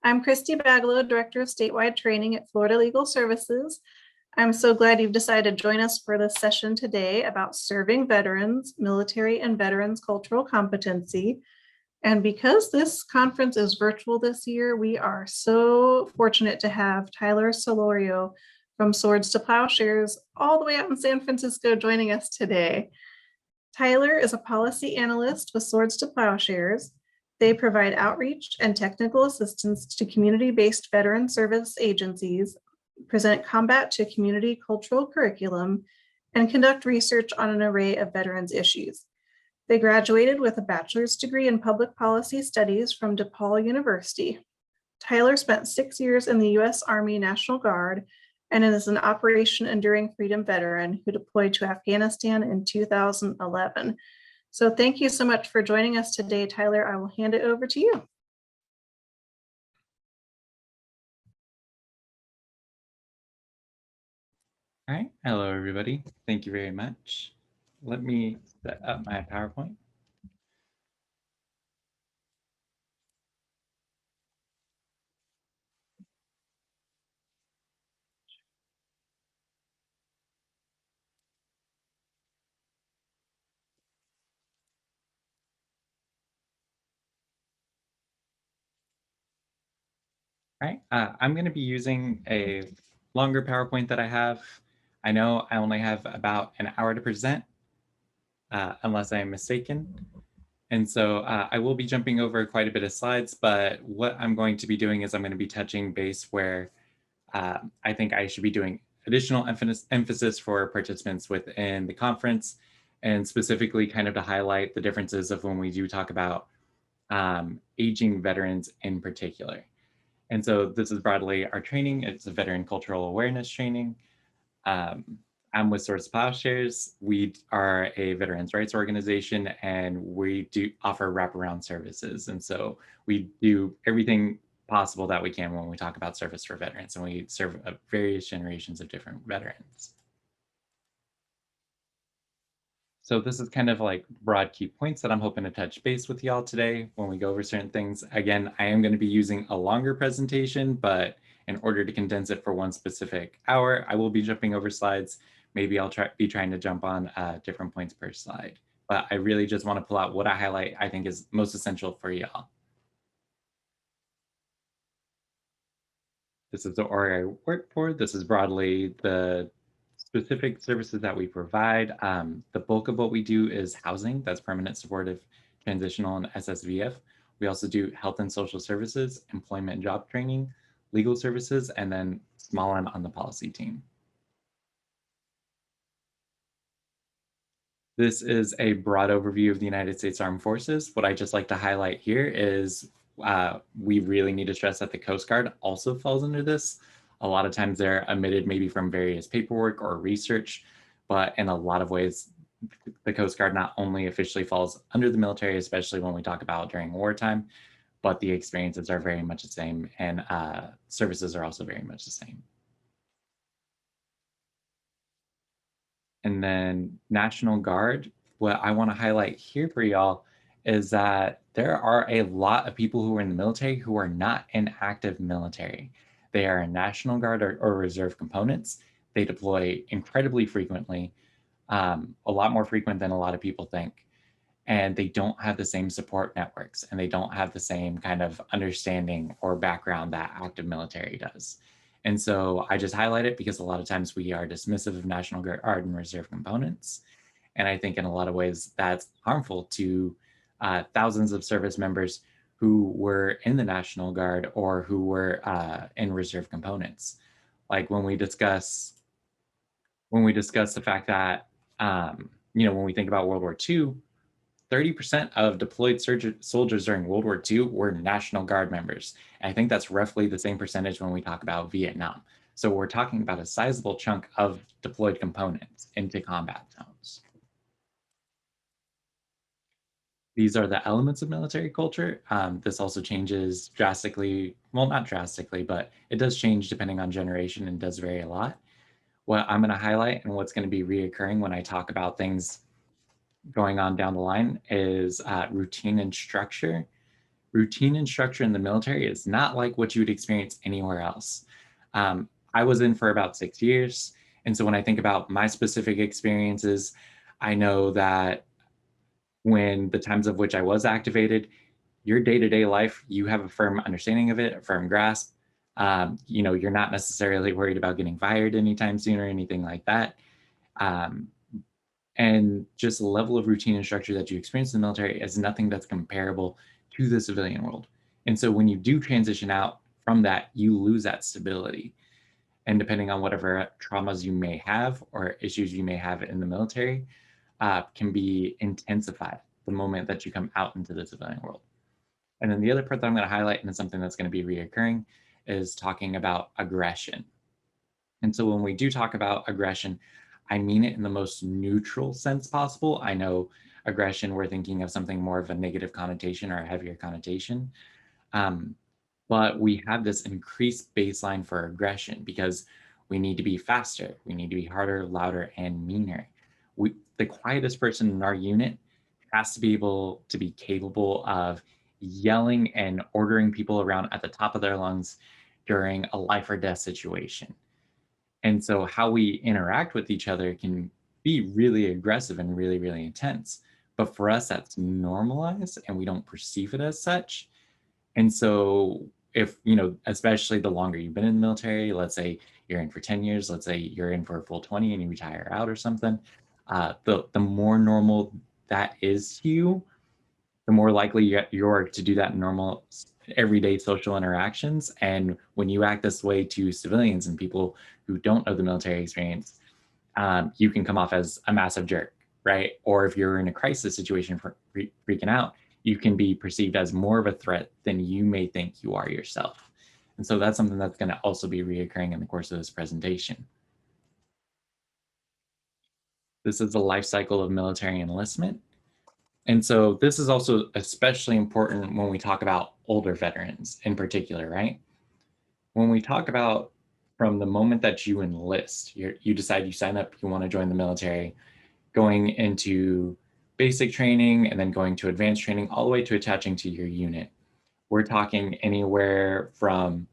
I'm Christy Baglow, Director of Statewide Training at Florida Legal Services. I'm so glad you've decided to join us for this session today about serving veterans, military and veterans cultural competency. And because this conference is virtual this year, we are so fortunate to have Tyler Solorio from Swords to Plowshares all the way out in San Francisco joining us today. Tyler is a policy analyst with Swords to Plowshares. They provide outreach and technical assistance to community-based veteran service agencies, present combat to community cultural curriculum, and conduct research on an array of veterans issues. They graduated with a bachelor's degree in public policy studies from DePaul University. Tyler spent 6 years in the U.S. Army National Guard and is an Operation Enduring Freedom veteran who deployed to Afghanistan in 2011. So thank you so much for joining us today, Tyler. I will hand it over to you. All right, hello everybody. Thank you very much. Let me set up my PowerPoint. All right, I'm going to be using a longer PowerPoint that I have. I know I only have about an hour to present, unless I am mistaken. And so I will be jumping over quite a bit of slides, but what I'm going to be doing is I'm going to be touching base where I think I should be doing additional emphasis for participants within the conference, and specifically kind of to highlight the differences of when we do talk about aging veterans in particular. And so this is broadly our training. It's a veteran cultural awareness training. I'm with Swords to Plowshares. We are a veterans rights organization, and we do offer wraparound services. And so we do everything possible that we can when we talk about service for veterans, and we serve various generations of different veterans. So this is kind of like broad key points that I'm hoping to touch base with y'all today when we go over certain things. Again, I am going to be using a longer presentation, but in order to condense it for one specific hour, I will be jumping over slides. Maybe I'll be trying to jump on different points per slide. But I really just want to pull out what I highlight I think is most essential for y'all. This is the org I work for. This is broadly the specific services that we provide. The bulk of what we do is housing. That's permanent supportive, transitional, and SSVF. We also do health and social services, employment and job training, legal services, and then small M on the policy team. This is a broad overview of the United States Armed Forces. What I just like to highlight here is we really need to stress that the Coast Guard also falls under this. A lot of times they're omitted maybe from various paperwork or research, but in a lot of ways, the Coast Guard not only officially falls under the military, especially when we talk about during wartime, but the experiences are very much the same, and services are also very much the same. And then National Guard, what I want to highlight here for y'all is that there are a lot of people who are in the military who are not in active military. They are in National Guard or reserve components. They deploy incredibly frequently, a lot more frequent than a lot of people think. And they don't have the same support networks, and they don't have the same kind of understanding or background that active military does. And so I just highlight it because a lot of times we are dismissive of National Guard and reserve components. And I think in a lot of ways that's harmful to thousands of service members who were in the National Guard or who were in reserve components. Like when we discuss the fact that, when we think about World War II, 30% of deployed soldiers during World War II were National Guard members. And I think that's roughly the same percentage when we talk about Vietnam. So we're talking about a sizable chunk of deployed components into combat zones. These are the elements of military culture. This also changes drastically. Well, not drastically, but it does change depending on generation and does vary a lot. What I'm going to highlight and what's going to be reoccurring when I talk about things going on down the line is routine and structure. routine and structure in the military is not like what you would experience anywhere else. I was in for about 6 years. And so when I think about my specific experiences, I know that when the times of which I was activated, your day-to-day life, you have a firm understanding of it, a firm grasp. You're not necessarily worried about getting fired anytime soon or anything like that. Um, and just the level of routine and structure that you experience in the military is nothing that's comparable to the civilian world. And so when you do transition out from that, you lose that stability. And depending on whatever traumas you may have or issues you may have in the military, can be intensified the moment that you come out into the civilian world. And then the other part that I'm going to highlight, and it's something that's going to be reoccurring, is talking about aggression. And so when we do talk about aggression, I mean it in the most neutral sense possible. I know aggression, we're thinking of something more of a negative connotation or a heavier connotation. But we have this increased baseline for aggression because we need to be faster, we need to be harder, louder, and meaner. The quietest person in our unit has to be able to be capable of yelling and ordering people around at the top of their lungs during a life or death situation. And so how we interact with each other can be really aggressive and really, really intense. But for us, that's normalized and we don't perceive it as such. And so if, especially the longer you've been in the military, let's say you're in for 10 years, let's say you're in for a full 20 and you retire out or something, the more normal that is to you, the more likely you're to do that in normal everyday social interactions. And when you act this way to civilians and people who don't know the military experience, you can come off as a massive jerk, right? Or if you're in a crisis situation for freaking out, you can be perceived as more of a threat than you may think you are yourself. And so that's something that's going to also be reoccurring in the course of this presentation. This is the life cycle of military enlistment. And so this is also especially important when we talk about older veterans in particular, right? When we talk about from the moment that you enlist, you decide you sign up, you want to join the military, going into basic training and then going to advanced training, all the way to attaching to your unit. We're talking anywhere from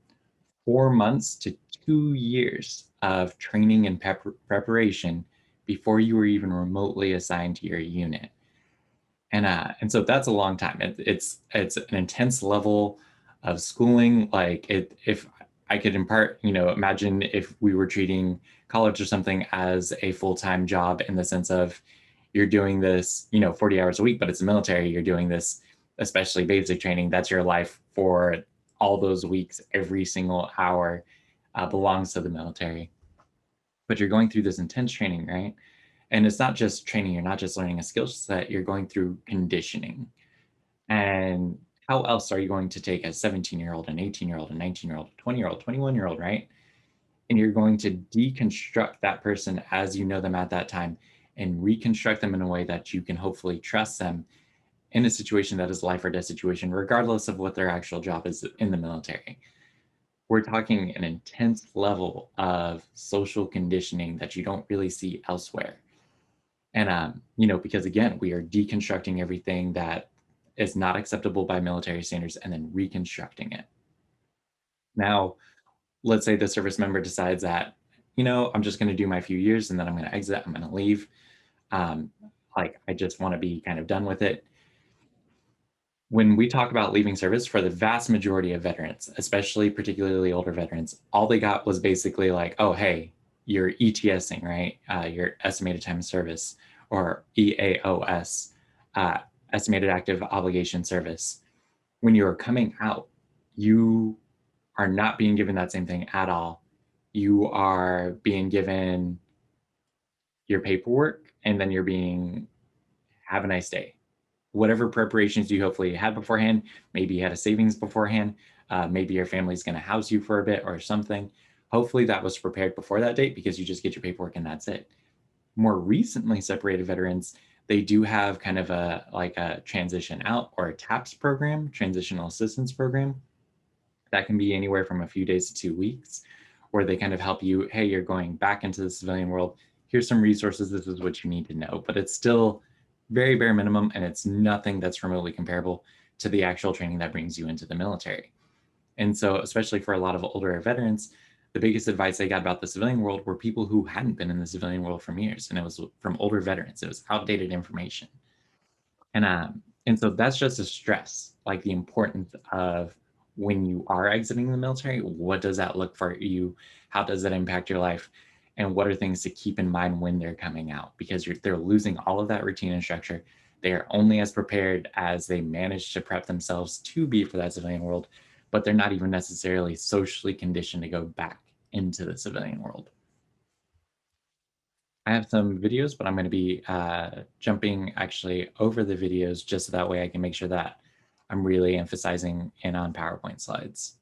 4 months to 2 years of training and preparation before you were even remotely assigned to your unit. And so that's a long time. It's an intense level of schooling. If I could impart, imagine if we were treating college or something as a full-time job in the sense of you're doing this, 40 hours a week, but it's the military. You're doing this, especially basic training. That's your life for all those weeks. Every single hour belongs to the military. But you're going through this intense training, right? And it's not just training, you're not just learning a skill set, you're going through conditioning. And how else are you going to take a 17-year-old, an 18-year-old, a 19-year-old, a 20-year-old, 21-year-old, right? And you're going to deconstruct that person as you know them at that time and reconstruct them in a way that you can hopefully trust them in a situation that is life or death situation, regardless of what their actual job is in the military. We're talking an intense level of social conditioning that you don't really see elsewhere. And, because again, we are deconstructing everything that is not acceptable by military standards and then reconstructing it. Now, let's say the service member decides that, I'm just going to do my few years and then I'm going to exit, I'm going to leave. I just want to be kind of done with it. When we talk about leaving service, for the vast majority of veterans, especially particularly older veterans, all they got was basically like, oh, hey, you're ETSing, right? Your estimated time of service, or EAOS, estimated active obligation service. When you are coming out, you are not being given that same thing at all. You are being given your paperwork and then you're being, have a nice day. Whatever preparations you hopefully had beforehand, maybe you had a savings beforehand, maybe your family's going to house you for a bit or something. Hopefully that was prepared before that date because you just get your paperwork and that's it. More recently separated veterans, they do have kind of a transition out or a TAPS program, transitional assistance program. That can be anywhere from a few days to 2 weeks, where they kind of help you, hey, you're going back into the civilian world. Here's some resources. This is what you need to know. But it's still very bare minimum, and it's nothing that's remotely comparable to the actual training that brings you into the military. And so, especially for a lot of older veterans, the biggest advice they got about the civilian world were people who hadn't been in the civilian world for years, and it was from older veterans. It was outdated information. And so that's just a stress, like the importance of when you are exiting the military, what does that look for you? How does that impact your life? And what are things to keep in mind when they're coming out? Because they're losing all of that routine and structure. They are only as prepared as they manage to prep themselves to be for that civilian world, but they're not even necessarily socially conditioned to go back into the civilian world. I have some videos, but I'm going to be jumping actually over the videos just so that way I can make sure that I'm really emphasizing in on PowerPoint slides.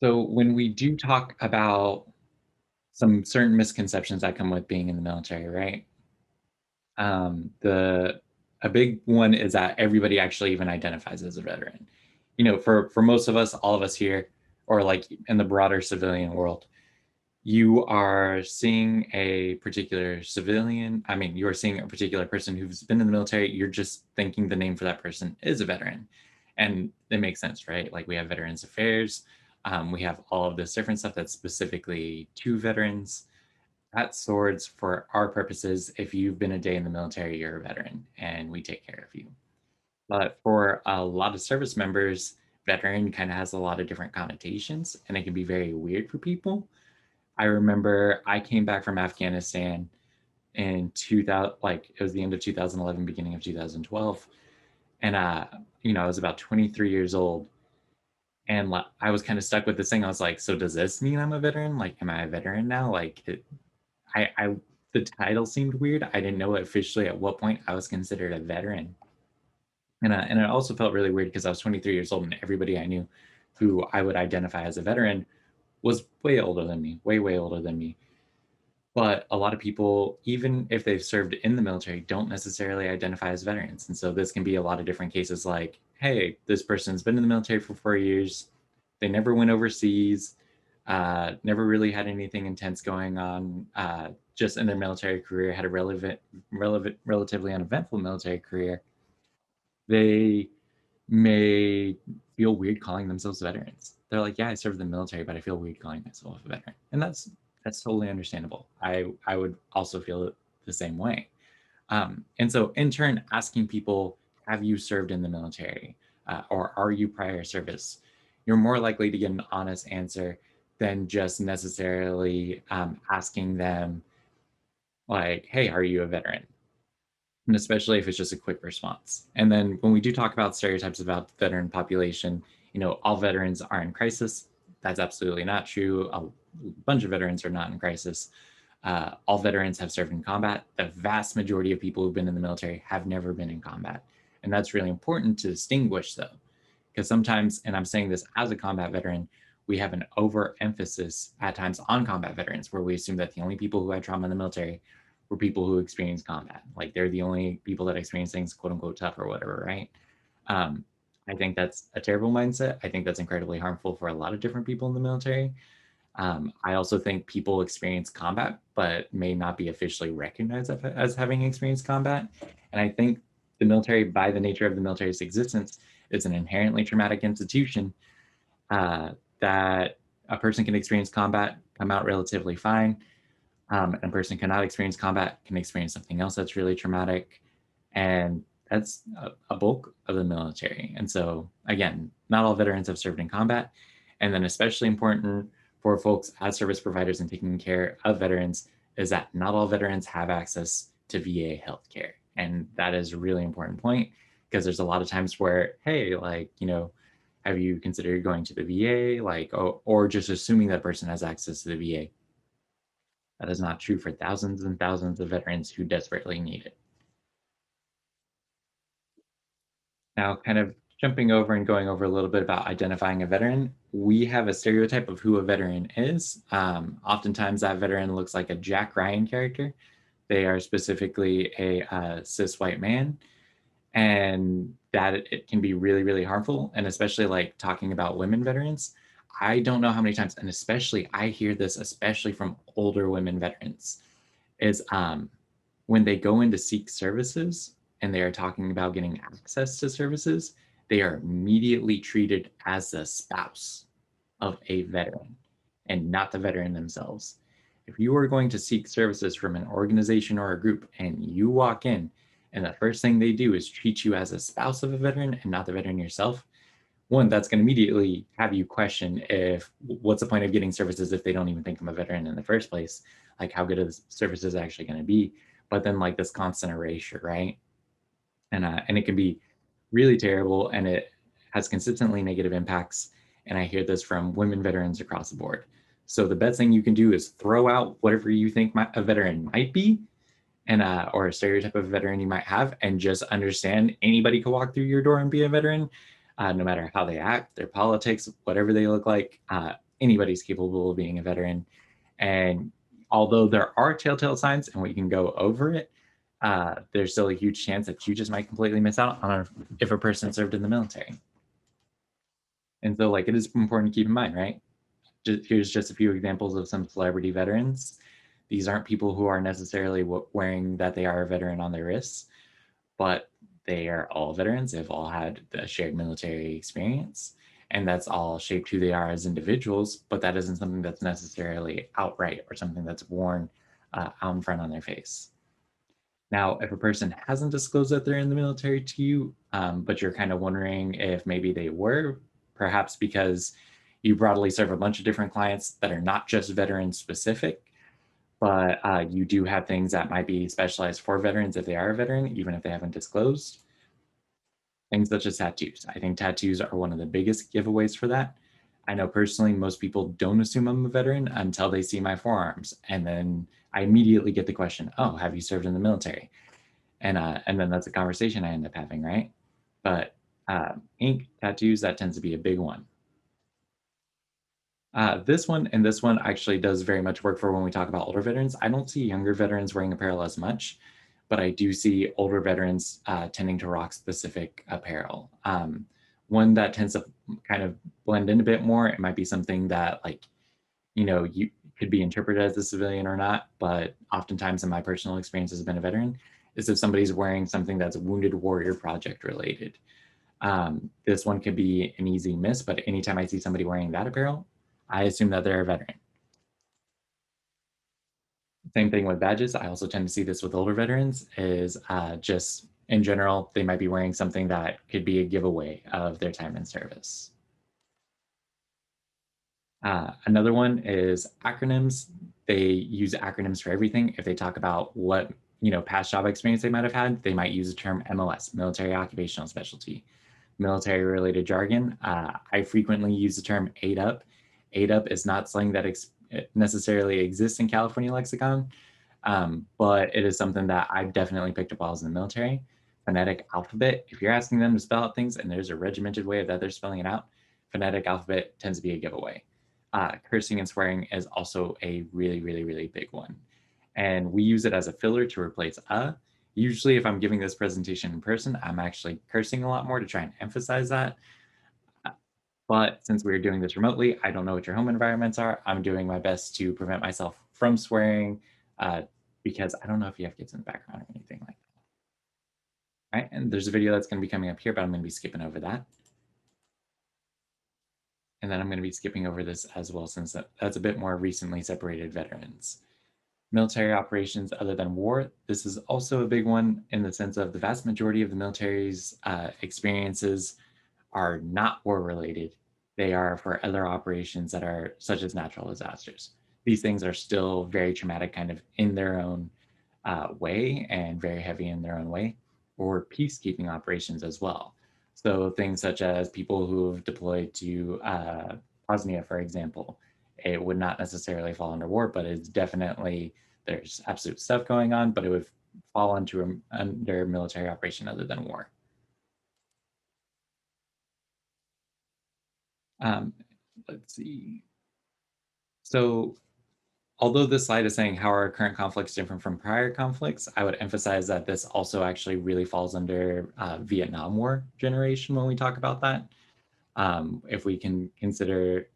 So when we do talk about some certain misconceptions that come with being in the military, right? A big one is that everybody actually even identifies as a veteran. You know, for most of us, all of us here, or like in the broader civilian world, you are seeing a particular civilian. I mean, you are seeing a particular person who's been in the military. You're just thinking the name for that person is a veteran. And it makes sense, right? Like we have Veterans Affairs. We have all of this different stuff that's specifically to veterans. At Swords, for our purposes, if you've been a day in the military, you're a veteran and we take care of you. But for a lot of service members, veteran kind of has a lot of different connotations and it can be very weird for people. I remember I came back from Afghanistan in 2000, like it was the end of 2011, beginning of 2012. And, I was about 23 years old. And I was kind of stuck with this thing. I was like, so does this mean I'm a veteran? Like, am I a veteran now? Like, the title seemed weird. I didn't know officially at what point I was considered a veteran. And it also felt really weird because I was 23 years old and everybody I knew who I would identify as a veteran was way older than me, way older than me. But a lot of people, even if they've served in the military, don't necessarily identify as veterans. And so this can be a lot of different cases like, hey, this person's been in the military for 4 years. They never went overseas, never really had anything intense going on, just in their military career, had a relatively uneventful military career. They may feel weird calling themselves veterans. They're like, yeah, I served in the military, but I feel weird calling myself a veteran. And that's totally understandable. I would also feel the same way. And so in turn, asking people, have you served in the military? Or are you prior service? You're more likely to get an honest answer than just necessarily asking them like, hey, are you a veteran? And especially if it's just a quick response. And then when we do talk about stereotypes about the veteran population, all veterans are in crisis. That's absolutely not true. A bunch of veterans are not in crisis. All veterans have served in combat. The vast majority of people who've been in the military have never been in combat. And that's really important to distinguish, though, because sometimes, and I'm saying this as a combat veteran, we have an overemphasis at times on combat veterans where we assume that the only people who had trauma in the military were people who experience combat. Like they're the only people that experience things quote unquote tough or whatever, right? I think that's a terrible mindset. I think that's incredibly harmful for a lot of different people in the military. I also think people experience combat, but may not be officially recognized as having experienced combat. And I think the military, by the nature of the military's existence, is an inherently traumatic institution that a person can experience combat, come out relatively fine. And a person cannot experience combat, can experience something else that's really traumatic. And that's a bulk of the military. And so, again, not all veterans have served in combat. And then, especially important for folks as service providers and taking care of veterans is that not all veterans have access to VA healthcare. And that is a really important point because there's a lot of times where, hey, like, have you considered going to the VA? Like, or just assuming that person has access to the VA. That is not true for thousands and thousands of veterans who desperately need it. Now, kind of jumping over and going over a little bit about identifying a veteran, we have a stereotype of who a veteran is. Oftentimes, that veteran looks like a Jack Ryan character. They are specifically a cis white man, and that it can be really harmful. And especially like talking about women veterans, I don't know how many times, and especially I hear this, especially from older women veterans, is when they go in to seek services and they are talking about getting access to services, they are immediately treated as the spouse of a veteran and not the veteran themselves. If you are going to seek services from an organization or a group and you walk in and the first thing they do is treat you as a spouse of a veteran and not the veteran yourself, one, that's going to immediately have you question if what's the point of getting services if they don't even think I'm a veteran in the first place? Like, how good are the services actually going to be? But then like this constant erasure, right? And it can be really terrible, and it has consistently negative impacts. And I hear this from women veterans across the board. So the best thing you can do is throw out whatever you think a veteran might be, and or a stereotype of a veteran you might have, and just understand anybody can walk through your door and be a veteran, no matter how they act, their politics, whatever they look like. Anybody's capable of being a veteran. And although there are telltale signs and we can go over it, there's still a huge chance that you just might completely miss out on if a person served in the military. And so like it is important to keep in mind, right? Here's just a few examples of some celebrity veterans. These aren't people who are necessarily wearing that they are a veteran on their wrists, but they are all veterans. They've all had a shared military experience, and that's all shaped who they are as individuals, but that isn't something that's necessarily outright or something that's worn out in front on their face. Now, if a person hasn't disclosed that they're in the military to you, but you're kind of wondering if maybe they were, perhaps because you broadly serve a bunch of different clients that are not just veteran specific, but you do have things that might be specialized for veterans if they are a veteran, even if they haven't disclosed. Things such as tattoos. I think tattoos are one of the biggest giveaways for that. I know personally, most people don't assume I'm a veteran until they see my forearms. And then I immediately get the question, oh, have you served in the military? And then that's a conversation I end up having, right? But ink, tattoos, that tends to be a big one. This one actually does very much work for when we talk about older veterans. I don't see younger veterans wearing apparel as much, but I do see older veterans tending to rock specific apparel. One that tends to kind of blend in a bit more, it might be something that like, you could be interpreted as a civilian or not, but oftentimes in my personal experience as been a veteran, is if somebody's wearing something that's Wounded Warrior Project related. This one could be an easy miss, but anytime I see somebody wearing that apparel, I assume that they're a veteran. Same thing with badges. I also tend to see this with older veterans is just in general, they might be wearing something that could be a giveaway of their time in service. Another one is acronyms. They use acronyms for everything. If they talk about what past job experience they might have had, they might use the term MOS, military occupational specialty. Military related jargon, I frequently use the term 8-up. 8-up is not slang that necessarily exists in California lexicon, but it is something that I've definitely picked up while I was in the military. Phonetic alphabet, if you're asking them to spell out things and there's a regimented way that they're spelling it out, phonetic alphabet tends to be a giveaway. Cursing and swearing is also a really, really, really big one. And we use it as a filler to replace a. Usually if I'm giving this presentation in person, I'm actually cursing a lot more to try and emphasize that. But since we're doing this remotely, I don't know what your home environments are. I'm doing my best to prevent myself from swearing because I don't know if you have kids in the background or anything like that. Right, and there's a video that's going to be coming up here, but I'm going to be skipping over that. And then I'm going to be skipping over this as well, since that's a bit more recently separated veterans. Military operations other than war. This is also a big one in the sense of the vast majority of the military's experiences are not war related. They are for other operations that are such as natural disasters. These things are still very traumatic kind of in their own way and very heavy in their own way, or peacekeeping operations as well. So things such as people who have deployed to Bosnia, for example, it would not necessarily fall under war, but it's definitely, there's absolute stuff going on, but it would fall under military operation other than war. Let's see. So although this slide is saying how are current conflicts different from prior conflicts, I would emphasize that this also actually really falls under Vietnam War generation when we talk about that. If we can consider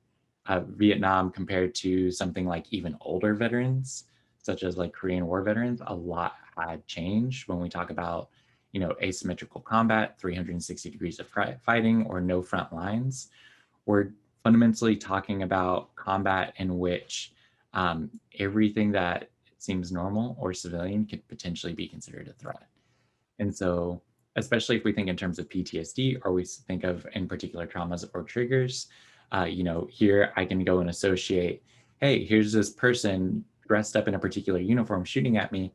Vietnam compared to something like even older veterans, such as like Korean War veterans, a lot had changed when we talk about, asymmetrical combat, 360 degrees of fighting, or no front lines. We're fundamentally talking about combat in which everything that seems normal or civilian could potentially be considered a threat. And so, especially if we think in terms of PTSD, or we think of in particular traumas or triggers, here I can go and associate, hey, here's this person dressed up in a particular uniform shooting at me.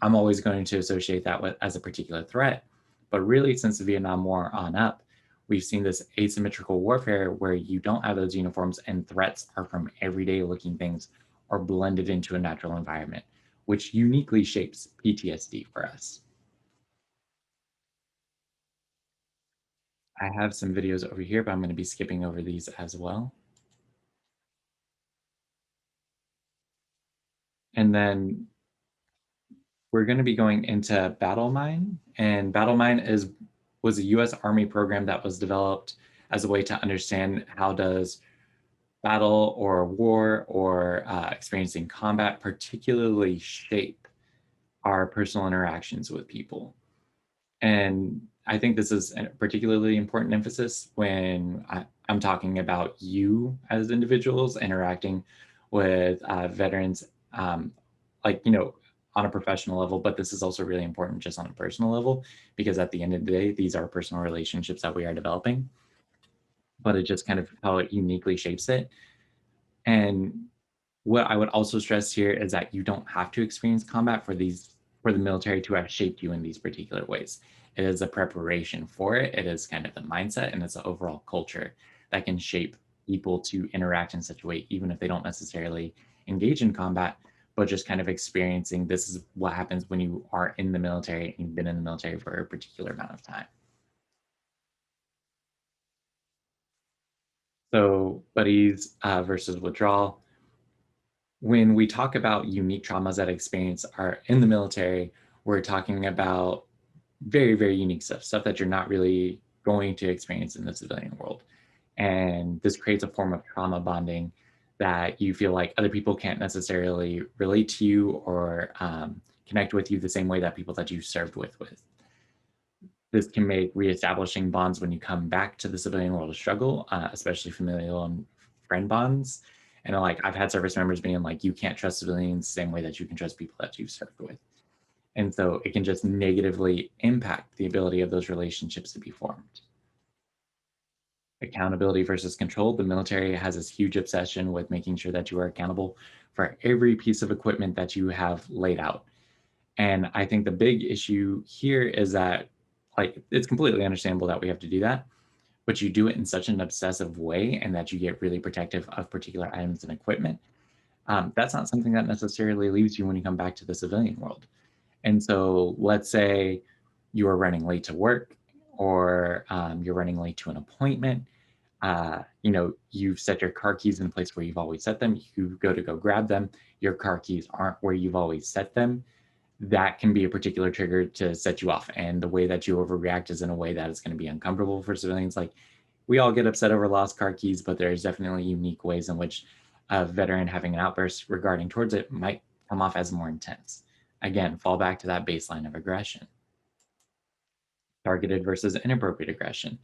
I'm always going to associate that as a particular threat. But really, since the Vietnam War on up, we've seen this asymmetrical warfare where you don't have those uniforms and threats are from everyday looking things or blended into a natural environment, which uniquely shapes PTSD for us. I have some videos over here, but I'm going to be skipping over these as well. And then we're going to be going into BATTLEMIND, and BATTLEMIND was a US Army program that was developed as a way to understand how does battle or war or experiencing combat particularly shape our personal interactions with people. And I think this is a particularly important emphasis when I'm talking about you as individuals interacting with veterans, on a professional level, but this is also really important just on a personal level, because at the end of the day, these are personal relationships that we are developing, but it just kind of how it uniquely shapes it. And what I would also stress here is that you don't have to experience combat for the military to have shaped you in these particular ways. It is a preparation for it. It is kind of the mindset, and it's an overall culture that can shape people to interact in such a way, even if they don't necessarily engage in combat, but just kind of experiencing this is what happens when you are in the military and you've been in the military for a particular amount of time. So buddies versus withdrawal. When we talk about unique traumas that experience are in the military, we're talking about very, very unique stuff that you're not really going to experience in the civilian world. And this creates a form of trauma bonding that you feel like other people can't necessarily relate to you or connect with you the same way that people that you served with. This can make reestablishing bonds when you come back to the civilian world a struggle, especially familial and friend bonds. And like I've had service members being like, you can't trust civilians the same way that you can trust people that you've served with. And so it can just negatively impact the ability of those relationships to be formed. Accountability versus control. The military has this huge obsession with making sure that you are accountable for every piece of equipment that you have laid out. And I think the big issue here is that it's completely understandable that we have to do that, but you do it in such an obsessive way and that you get really protective of particular items and equipment. That's not something that necessarily leaves you when you come back to the civilian world. And so let's say you are running late to work, or you're running late to an appointment. You've set your car keys in a place where you've always set them. You go to go grab them. Your car keys aren't where you've always set them. That can be a particular trigger to set you off. And the way that you overreact is in a way that is going to be uncomfortable for civilians. Like, we all get upset over lost car keys, but there's definitely unique ways in which a veteran having an outburst regarding towards it might come off as more intense. Again, fall back to that baseline of aggression. Targeted versus inappropriate aggression.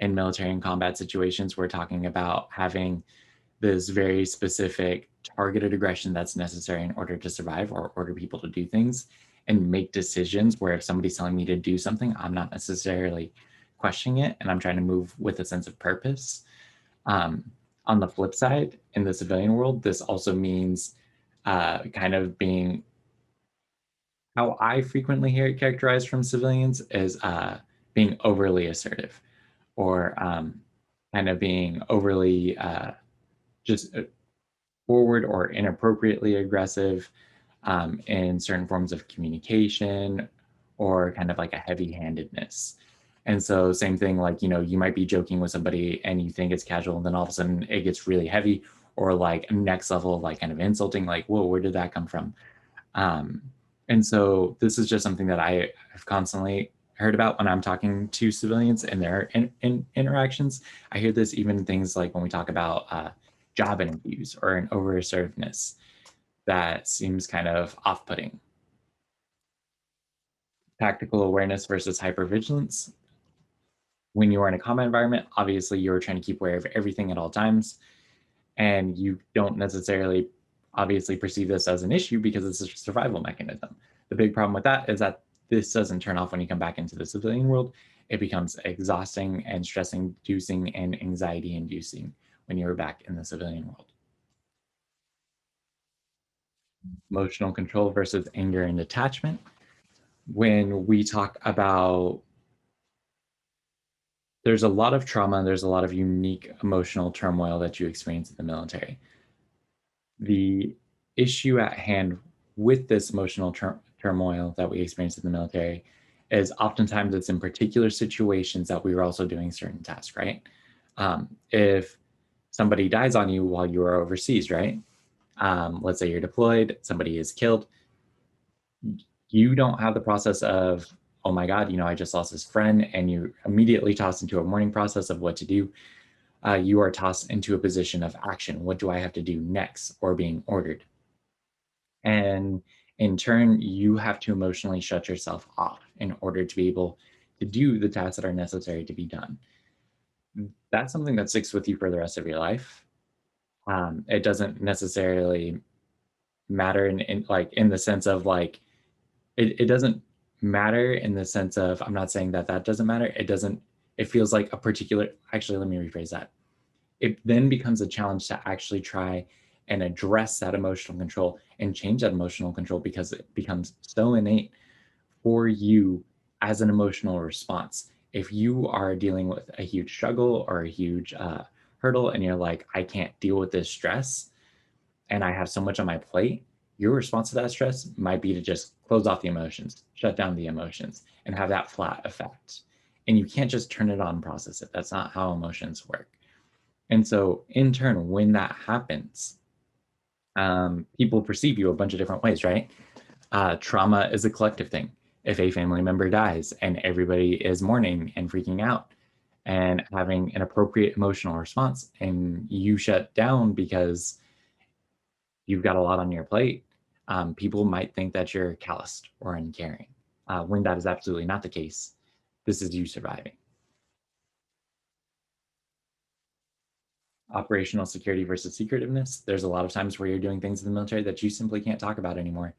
In military and combat situations, we're talking about having this very specific targeted aggression that's necessary in order to survive or order people to do things and make decisions where if somebody's telling me to do something, I'm not necessarily questioning it and I'm trying to move with a sense of purpose. On the flip side, in the civilian world, this also means kind of being, how I frequently hear it characterized from civilians is being overly assertive or kind of being overly just forward or inappropriately aggressive in certain forms of communication or kind of like a heavy-handedness. And so same thing, like, you might be joking with somebody and you think it's casual and then all of a sudden it gets really heavy, or like next level, like kind of insulting, like, whoa, where did that come from? And so this is just something that I have constantly heard about when I'm talking to civilians and their interactions. I hear this even in things like when we talk about job interviews or an overassertiveness. that seems kind of off-putting. Tactical awareness versus hypervigilance. When you are in a combat environment, obviously you're trying to keep aware of everything at all times, and you don't necessarily obviously perceive this as an issue because it's a survival mechanism. The big problem with that is that this doesn't turn off when you come back into the civilian world. It becomes exhausting and stress-inducing and anxiety-inducing when you're back in the civilian world. Emotional control versus anger and attachment. When we talk about, there's a lot of trauma, there's a lot of unique emotional turmoil that you experience in the military. The issue at hand with this emotional turmoil that we experience in the military is oftentimes it's in particular situations that we were also doing certain tasks, right? If somebody dies on you while you are overseas, right? Let's say you're deployed, somebody is killed, you don't have the process of, oh my God, I just lost this friend, and you immediately toss into a mourning process of what to do. You are tossed into a position of action. What do I have to do next, or being ordered? And in turn, you have to emotionally shut yourself off in order to be able to do the tasks that are necessary to be done. That's something that sticks with you for the rest of your life. It doesn't necessarily matter in the sense of it doesn't matter in the sense of, I'm not saying that doesn't matter. It feels like a particular, actually, let me rephrase that. It then becomes a challenge to actually try and address that emotional control and change that emotional control, because it becomes so innate for you as an emotional response. If you are dealing with a huge struggle or a huge hurdle, and you're like, I can't deal with this stress, and I have so much on my plate, your response to that stress might be to just close off the emotions, shut down the emotions, and have that flat effect. And you can't just turn it on and process it. That's not how emotions work. And so, in turn, when that happens, people perceive you a bunch of different ways, right? Trauma is a collective thing. If a family member dies and everybody is mourning and freaking out and having an appropriate emotional response, and you shut down because you've got a lot on your plate, people might think that you're calloused or uncaring, when that is absolutely not the case. This is you surviving. Operational security versus secretiveness. There's a lot of times where you're doing things in the military that you simply can't talk about anymore.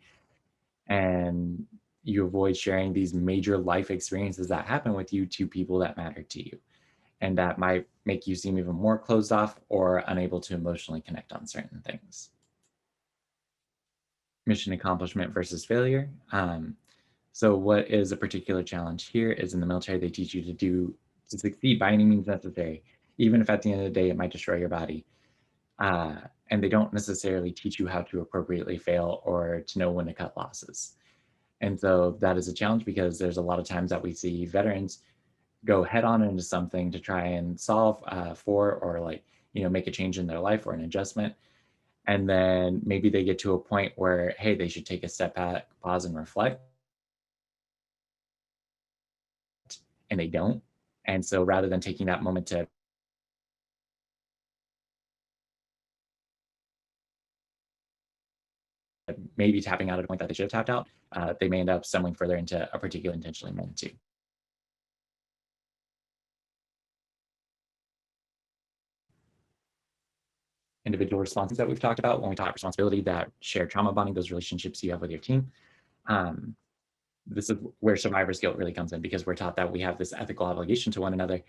And you avoid sharing these major life experiences that happen with you to people that matter to you. And that might make you seem even more closed off or unable to emotionally connect on certain things. Mission accomplishment versus failure. So what is a particular challenge here is, in the military, they teach you to succeed by any means necessary, even if at the end of the day it might destroy your body. And they don't necessarily teach you how to appropriately fail or to know when to cut losses. And so that is a challenge, because there's a lot of times that we see veterans go head on into something to try and solve for, or make a change in their life or an adjustment. And then maybe they get to a point where, hey, they should take a step back, pause, and reflect. And they don't. And so rather than taking that moment to maybe tapping out at a point that they should have tapped out, they may end up stumbling further into a particular intentionally meant to. Individual responses that we've talked about when we talk about responsibility, that shared trauma bonding, those relationships you have with your team. This is where survivor's guilt really comes in, because we're taught that we have this ethical obligation to one another,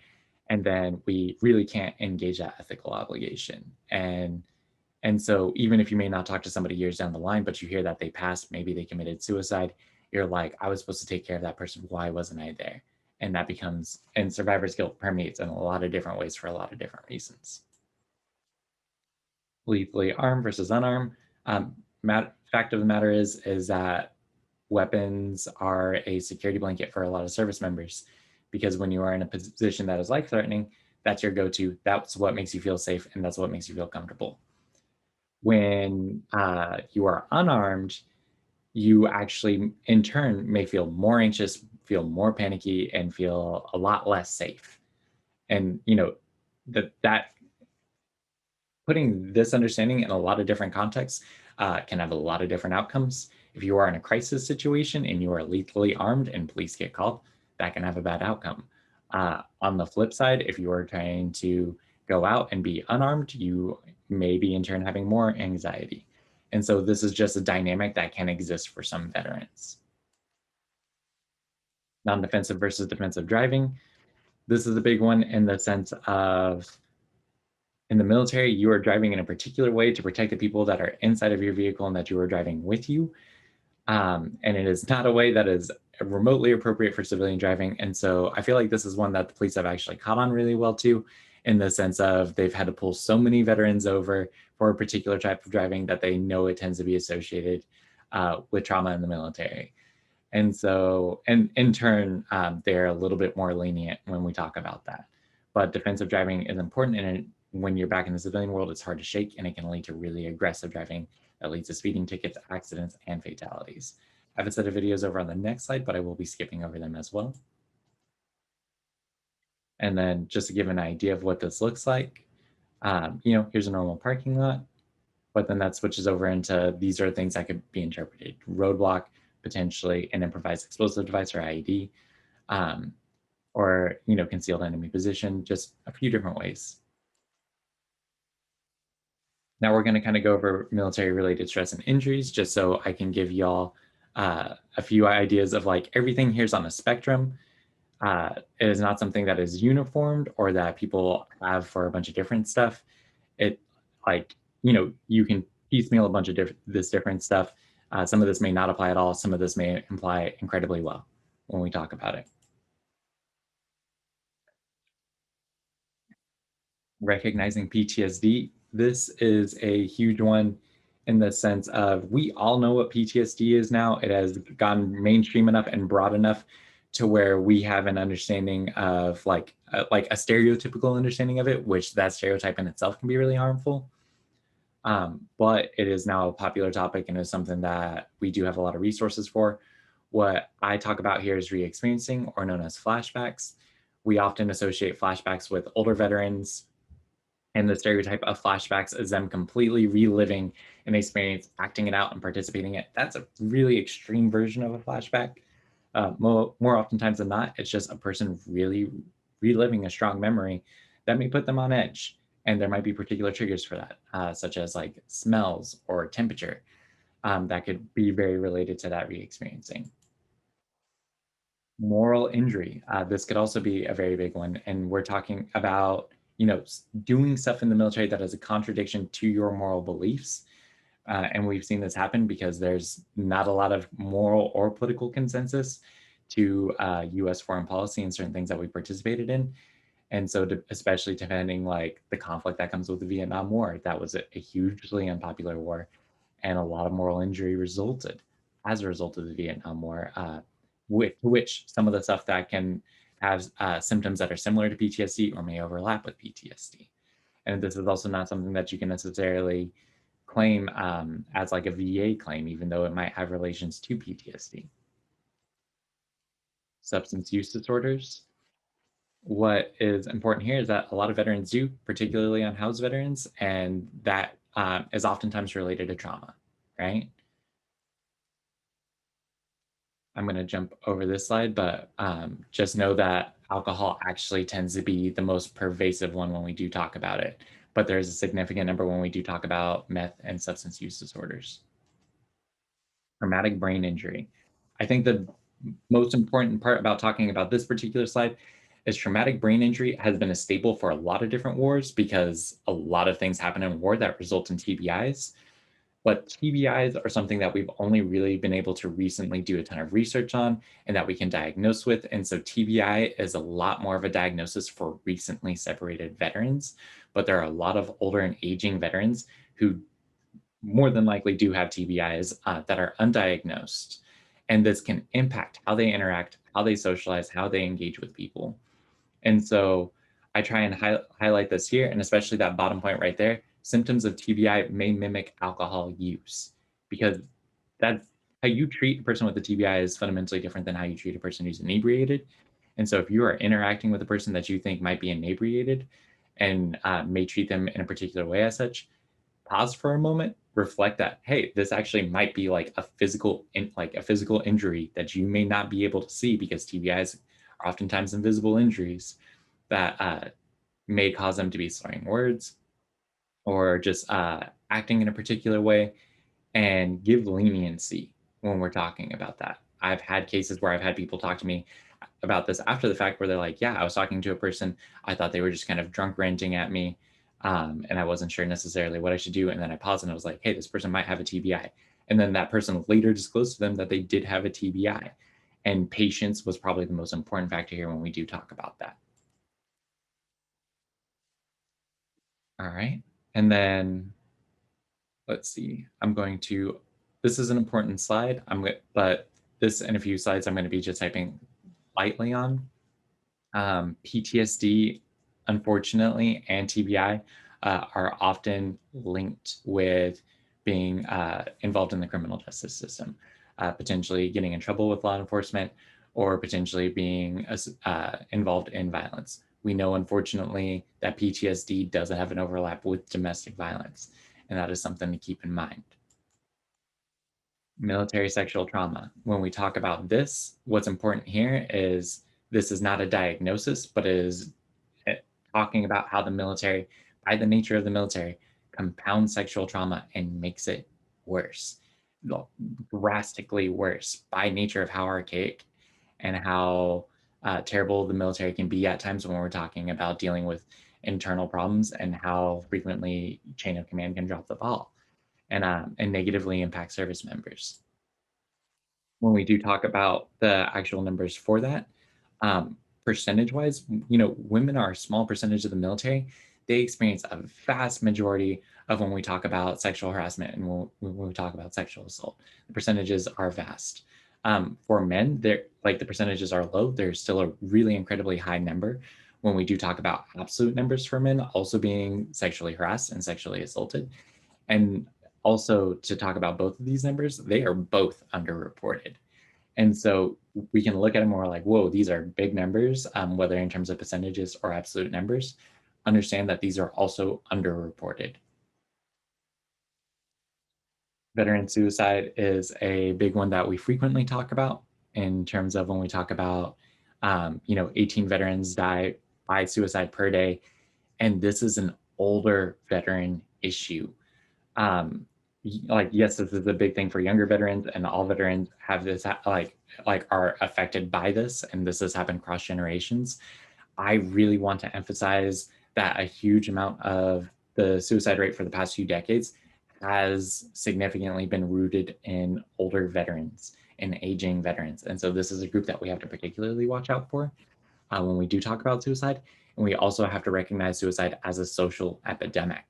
and then we really can't engage that ethical obligation. And so even if you may not talk to somebody years down the line, but you hear that they passed, maybe they committed suicide, you're like, I was supposed to take care of that person. Why wasn't I there? And that becomes, and survivor's guilt permeates in a lot of different ways for a lot of different reasons. Lethally armed versus unarmed. Fact of the matter is that weapons are a security blanket for a lot of service members, because when you are in a position that is life-threatening, that's your go-to. That's what makes you feel safe, and that's what makes you feel comfortable. When you are unarmed, you actually, in turn, may feel more anxious, feel more panicky, and feel a lot less safe. And that putting this understanding in a lot of different contexts, can have a lot of different outcomes. If you are in a crisis situation and you are lethally armed and police get called, that can have a bad outcome. On the flip side, if you are trying to go out and be unarmed, you may be in turn having more anxiety. And so this is just a dynamic that can exist for some veterans. Non-defensive versus defensive driving. This is a big one in the sense of, in the military, you are driving in a particular way to protect the people that are inside of your vehicle and that you are driving with you. And it is not a way that is remotely appropriate for civilian driving. And so I feel like this is one that the police have actually caught on really well too, in the sense of they've had to pull so many veterans over for a particular type of driving that they know it tends to be associated with trauma in the military. And so, and in turn, they're a little bit more lenient when we talk about that. But defensive driving is important, and when you're back in the civilian world, it's hard to shake, and it can lead to really aggressive driving that leads to speeding tickets, accidents, and fatalities. I have a set of videos over on the next slide, but I will be skipping over them as well. And then just to give an idea of what this looks like, here's a normal parking lot, but then that switches over into, these are things that could be interpreted: roadblock, potentially an improvised explosive device or IED, or concealed enemy position, just a few different ways. Now we're going to kind of go over military related stress and injuries, just so I can give y'all a few ideas of like everything here's on a spectrum. It is not something that is uniformed or that people have for a bunch of different stuff. It you can piecemeal a bunch of this different stuff. Some of this may not apply at all. Some of this may apply incredibly well when we talk about it. Recognizing PTSD. This is a huge one in the sense of, we all know what PTSD is now. It has gone mainstream enough and broad enough to where we have an understanding of like a stereotypical understanding of it, which that stereotype in itself can be really harmful. But it is now a popular topic and is something that we do have a lot of resources for. What I talk about here is re-experiencing, or known as flashbacks. We often associate flashbacks with older veterans, and the stereotype of flashbacks is them completely reliving an experience, acting it out, and participating in it. That's a really extreme version of a flashback. More oftentimes than not, it's just a person really reliving a strong memory that may put them on edge. And there might be particular triggers for that, such as like smells or temperature, that could be very related to that re-experiencing. Moral injury. This could also be a very big one. And we're talking about, doing stuff in the military that is a contradiction to your moral beliefs. And we've seen this happen because there's not a lot of moral or political consensus to US foreign policy and certain things that we participated in. And so especially depending like the conflict that comes with the Vietnam War, that was a hugely unpopular war, and a lot of moral injury resulted as a result of the Vietnam War, which some of the stuff that can have symptoms that are similar to PTSD or may overlap with PTSD. And this is also not something that you can necessarily claim as like a VA claim, even though it might have relations to PTSD. Substance use disorders. What is important here is that a lot of veterans do, particularly unhoused veterans, and that is oftentimes related to trauma, right? I'm going to jump over this slide, but just know that alcohol actually tends to be the most pervasive one when we do talk about it. But there's a significant number when we do talk about meth and substance use disorders. Traumatic brain injury. I think the most important part about talking about this particular slide is traumatic brain injury has been a staple for a lot of different wars, because a lot of things happen in war that result in TBIs. But TBIs are something that we've only really been able to recently do a ton of research on and that we can diagnose with. And so TBI is a lot more of a diagnosis for recently separated veterans, but there are a lot of older and aging veterans who more than likely do have TBIs that are undiagnosed. And this can impact how they interact, how they socialize, how they engage with people. And so I try and highlight this here, and especially that bottom point right there. Symptoms of TBI may mimic alcohol use, because that's how you treat a person with a TBI is fundamentally different than how you treat a person who's inebriated. And so if you are interacting with a person that you think might be inebriated and may treat them in a particular way as such, pause for a moment reflect that, hey, this actually might be like a physical injury that you may not be able to see, because TBIs are oftentimes invisible injuries that may cause them to be slurring words or just acting in a particular way, and give leniency when we're talking about that. I've had cases where I've had people talk to me about this after the fact, where they're like, yeah, I was talking to a person, I thought they were just kind of drunk ranting at me, and I wasn't sure necessarily what I should do. And then I paused and I was like, hey, this person might have a TBI. And then that person later disclosed to them that they did have a TBI. And patience was probably the most important factor here when we do talk about that. All right. And then let's see, this is an important slide. But this and a few slides I'm going to be just typing lightly on. PTSD, unfortunately, and TBI are often linked with being involved in the criminal justice system, potentially getting in trouble with law enforcement, or potentially being involved in violence. We know, unfortunately, that PTSD doesn't have an overlap with domestic violence, and that is something to keep in mind. Military sexual trauma. When we talk about this, what's important here is this is not a diagnosis, but is talking about how the military, by the nature of the military, compounds sexual trauma and makes it worse, drastically worse, by nature of how archaic and how terrible the military can be at times when we're talking about dealing with internal problems, and how frequently chain of command can drop the ball and negatively impact service members. When we do talk about the actual numbers for that, percentage-wise, women are a small percentage of the military. They experience a vast majority of when we talk about sexual harassment and when we talk about sexual assault. The percentages are vast. For men, the percentages are low. There's still a really incredibly high number when we do talk about absolute numbers for men also being sexually harassed and sexually assaulted. And also, to talk about both of these numbers, they are both underreported. And so we can look at them more like, whoa, these are big numbers, whether in terms of percentages or absolute numbers. Understand that these are also underreported. Veteran suicide is a big one that we frequently talk about, in terms of when we talk about, 18 veterans die by suicide per day. And this is an older veteran issue. Yes, this is a big thing for younger veterans, and all veterans have this, are affected by this, and this has happened cross generations. I really want to emphasize that a huge amount of the suicide rate for the past few decades has significantly been rooted in older veterans and aging veterans. And so this is a group that we have to particularly watch out for when we do talk about suicide. And we also have to recognize suicide as a social epidemic.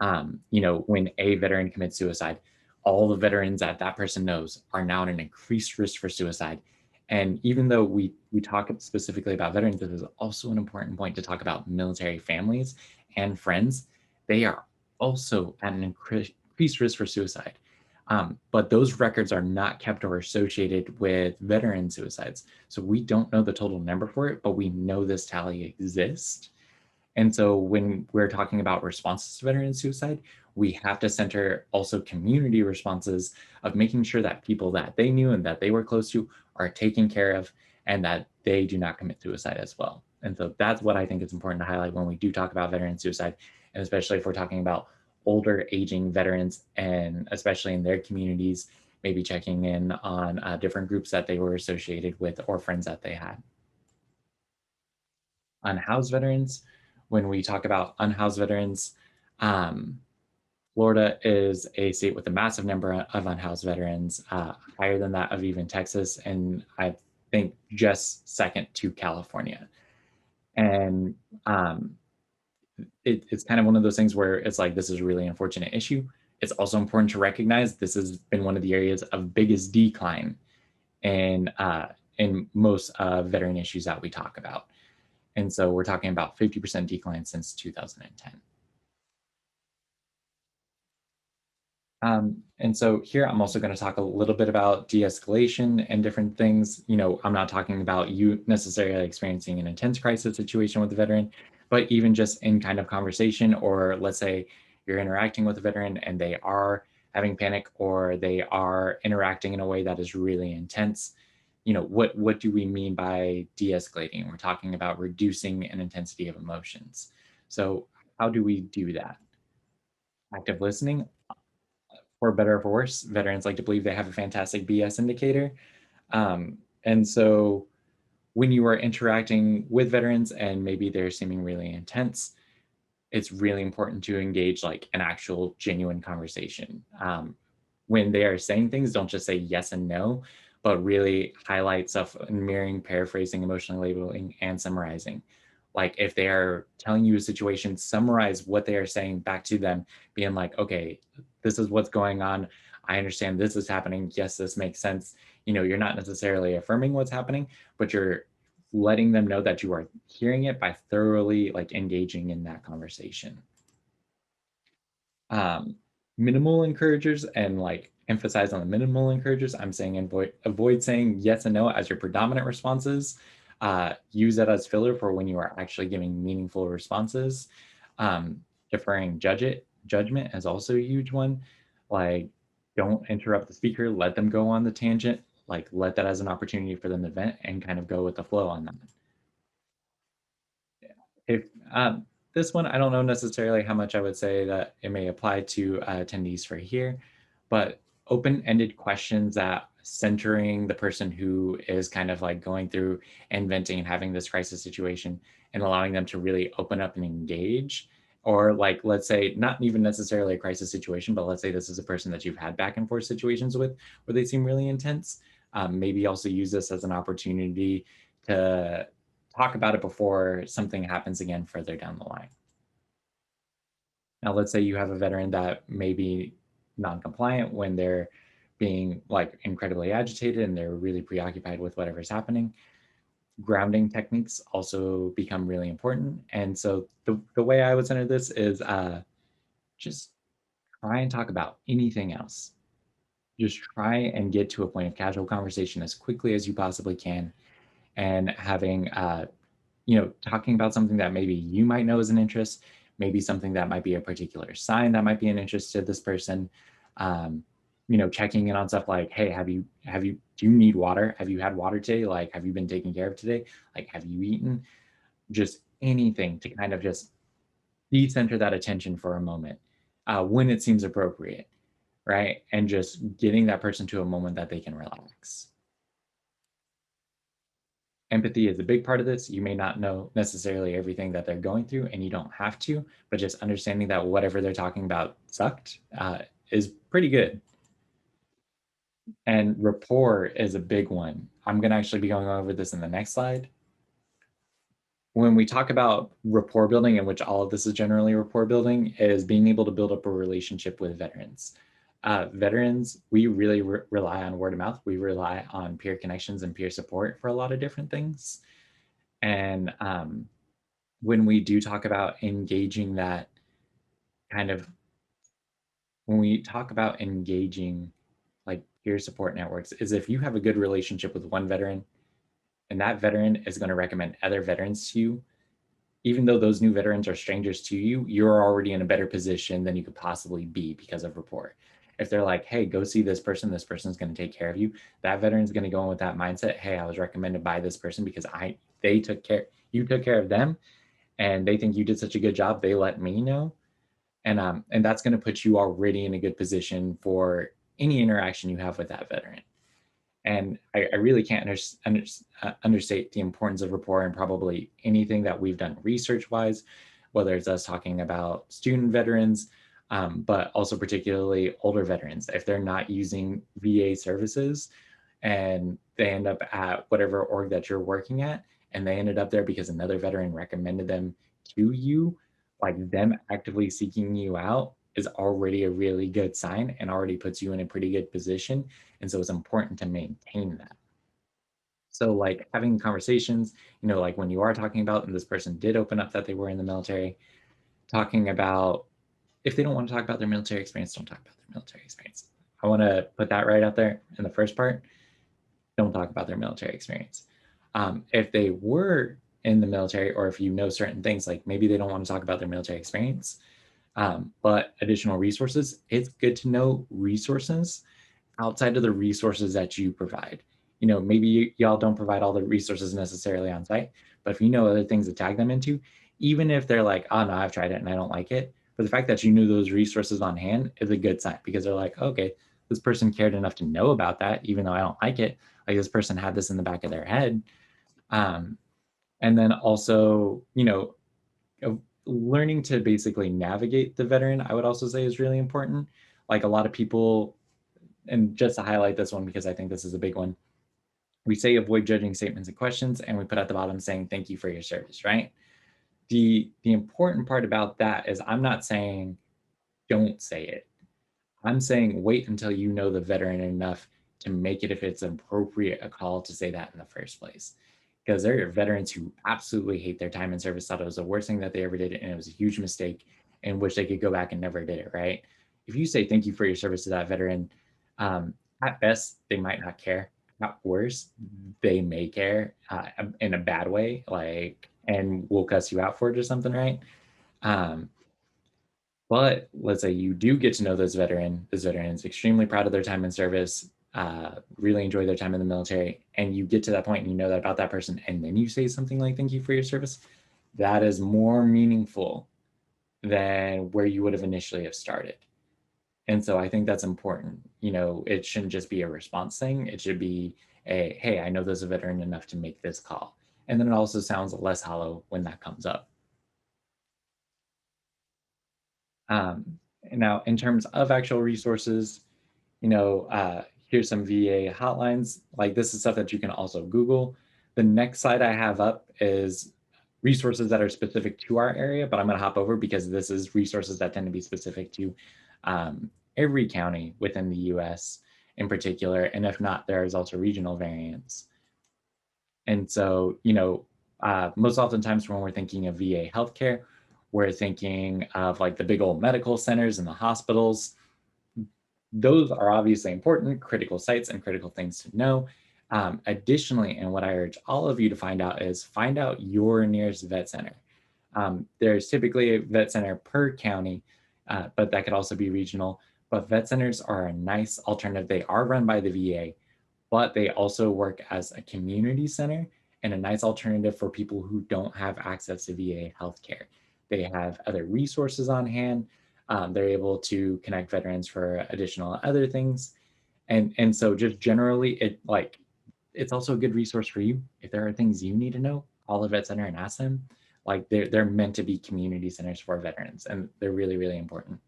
When a veteran commits suicide, all the veterans that person knows are now at an increased risk for suicide. And even though we talk specifically about veterans, this is also an important point to talk about military families and friends. They are also at an increased risk for suicide. But those records are not kept or associated with veteran suicides. So we don't know the total number for it, but we know this tally exists. And so when we're talking about responses to veteran suicide, we have to center also community responses of making sure that people that they knew and that they were close to are taken care of, and that they do not commit suicide as well. And so that's what I think is important to highlight when we do talk about veteran suicide, and especially if we're talking about older aging veterans, and especially in their communities, maybe checking in on different groups that they were associated with or friends that they had. Unhoused veterans, when we talk about unhoused veterans, Florida is a state with a massive number of unhoused veterans, higher than that of even Texas, and I think just second to California. And it's kind of one of those things where it's like, this is a really unfortunate issue. It's also important to recognize this has been one of the areas of biggest decline in most veteran issues that we talk about. And so we're talking about 50% decline since 2010. And so here I'm also going to talk a little bit about de-escalation and different things. I'm not talking about you necessarily experiencing an intense crisis situation with the veteran, but even just in kind of conversation, or let's say you're interacting with a veteran and they are having panic or they are interacting in a way that is really intense, what do we mean by de-escalating? We're talking about reducing an intensity of emotions. So how do we do that? Active listening, for better or for worse, veterans like to believe they have a fantastic BS indicator. And so when you are interacting with veterans and maybe they're seeming really intense, it's really important to engage like an actual genuine conversation. When they are saying things, don't just say yes and no, but really highlight stuff and mirroring, paraphrasing, emotionally labeling, and summarizing. Like if they are telling you a situation, summarize what they are saying back to them, being like, okay, this is what's going on. I understand this is happening. Yes, this makes sense. You're not necessarily affirming what's happening, but you're letting them know that you are hearing it by thoroughly like engaging in that conversation. Minimal encouragers, and like emphasize on the minimal encouragers, I'm saying avoid saying yes and no as your predominant responses. Use that as filler for when you are actually giving meaningful responses. Deferring judgment is also a huge one. Like, don't interrupt the speaker, let them go on the tangent, like let that as an opportunity for them to vent and kind of go with the flow on that. If this one, I don't know necessarily how much I would say that it may apply to attendees for here, but open-ended questions that centering the person who is kind of like going through and venting and having this crisis situation and allowing them to really open up and engage. Or like, let's say, not even necessarily a crisis situation, but let's say this is a person that you've had back and forth situations with where they seem really intense. Maybe also use this as an opportunity to talk about it before something happens again further down the line. Now, let's say you have a veteran that may be non-compliant when they're being like incredibly agitated and they're really preoccupied with whatever's happening. Grounding techniques also become really important. And so the way I would center this is just try and talk about anything else. Just try and get to a point of casual conversation as quickly as you possibly can, and having talking about something that maybe you might know is an interest, maybe something that might be a particular sign that might be an interest to this person. Checking in on stuff like, hey, do you need water? Have you had water today? Like, have you been taken care of today? Like, have you eaten? Just anything to kind of just decenter that attention for a moment when it seems appropriate, right? And just getting that person to a moment that they can relax. Empathy is a big part of this. You may not know necessarily everything that they're going through, and you don't have to, but just understanding that whatever they're talking about sucked is pretty good. And rapport is a big one. I'm going to actually be going over this in the next slide. When we talk about rapport building, in which all of this is generally rapport building, is being able to build up a relationship with veterans. Veterans, we really rely on word of mouth. We rely on peer connections and peer support for a lot of different things. And when we do talk about engaging that kind of, when we talk about engaging like peer support networks, is if you have a good relationship with one veteran and that veteran is going to recommend other veterans to you, even though those new veterans are strangers to you, you're already in a better position than you could possibly be because of rapport. If they're like, hey, go see this person's going to take care of you, that veteran's going to go in with that mindset. Hey, I was recommended by this person because you took care of them, and they think you did such a good job, they let me know. And that's going to put you already in a good position for any interaction you have with that veteran. And I really can't understate the importance of rapport in probably anything that we've done research-wise, whether it's us talking about student veterans, but also particularly older veterans. If they're not using VA services and they end up at whatever org that you're working at, and they ended up there because another veteran recommended them to you, like them actively seeking you out is already a really good sign and already puts you in a pretty good position. And so it's important to maintain that. So like having conversations, like when you are talking about, and this person did open up that they were in the military, talking about, if they don't want to talk about their military experience, don't talk about their military experience. I want to put that right out there in the first part. Don't talk about their military experience. If they were in the military, or if you know certain things, like maybe they don't want to talk about their military experience, But additional resources, it's good to know resources outside of the resources that you provide. You know, maybe y'all don't provide all the resources necessarily on site, but if you know other things to tag them into, even if they're like, oh no, I've tried it and I don't like it, but the fact that you knew those resources on hand is a good sign, because they're like, okay, this person cared enough to know about that, even though I don't like it. Like, this person had this in the back of their head. And then also, you know, learning to basically navigate the veteran, I would also say, is really important. Like, a lot of people, and just to highlight this one because I think this is a big one, we say avoid judging statements and questions, and we put at the bottom saying thank you for your service, right? The important part about that is I'm not saying don't say it. I'm saying wait until you know the veteran enough to make it, if it's appropriate, a call to say that in the first place. Because there are veterans who absolutely hate their time in service, thought it was the worst thing that they ever did, and it was a huge mistake, and wish they could go back and never did it, right? If you say thank you for your service to that veteran, at best, they might not care. At worst, they may care in a bad way, like, and will cuss you out for it or something, right? But let's say you do get to know this veteran is extremely proud of their time in service, really enjoy their time in the military, and you get to that point and you know that about that person, and then you say something like thank you for your service, that is more meaningful than where you would have initially have started. And so I think that's important. You know, it shouldn't just be a response thing. It should be a, hey, I know there's a veteran enough to make this call. And then it also sounds less hollow when that comes up. Now, in terms of actual resources, you know, here's some VA hotlines. Like, this is stuff that you can also Google. The next slide I have up is resources that are specific to our area, but I'm going to hop over because this is resources that tend to be specific to every county within the US in particular. And if not, there's also regional variants. And so, you know, most oftentimes when we're thinking of VA healthcare, we're thinking of like the big old medical centers and the hospitals. Those are obviously important, critical sites and critical things to know. Additionally, and what I urge all of you to find out is find out your nearest vet center. There's typically a vet center per county, but that could also be regional. But vet centers are a nice alternative. They are run by the VA, but they also work as a community center and a nice alternative for people who don't have access to VA healthcare. They have other resources on hand. They're able to connect veterans for additional other things. And so just generally, it's also a good resource for you. If there are things you need to know, call the vet center and ask them. Like, they're meant to be community centers for veterans, and they're really, really important.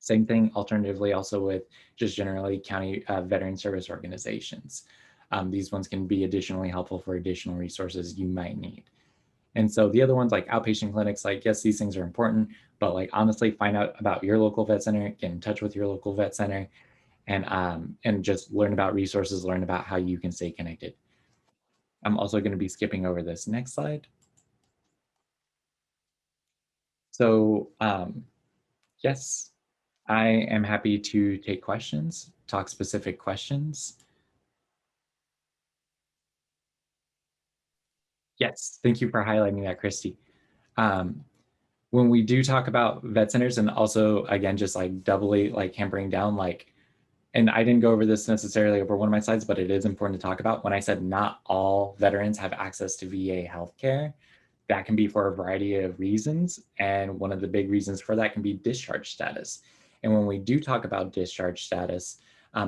Same thing, alternatively, also with just generally county veteran service organizations. These ones can be additionally helpful for additional resources you might need. And so the other ones, like outpatient clinics, like, yes, these things are important, but like, honestly, find out about your local vet center, get in touch with your local vet center, and just learn about resources, learn about how you can stay connected. I'm also going to be skipping over this next slide. So yes, I am happy to take questions, talk specific questions. Yes, thank you for highlighting that, Christy. When we do talk about vet centers, and also, again, just like doubly like hampering down, like, and I didn't go over this necessarily over one of my slides, but it is important to talk about. When I said not all veterans have access to VA healthcare, that can be for a variety of reasons. And one of the big reasons for that can be discharge status. And when we do talk about discharge status,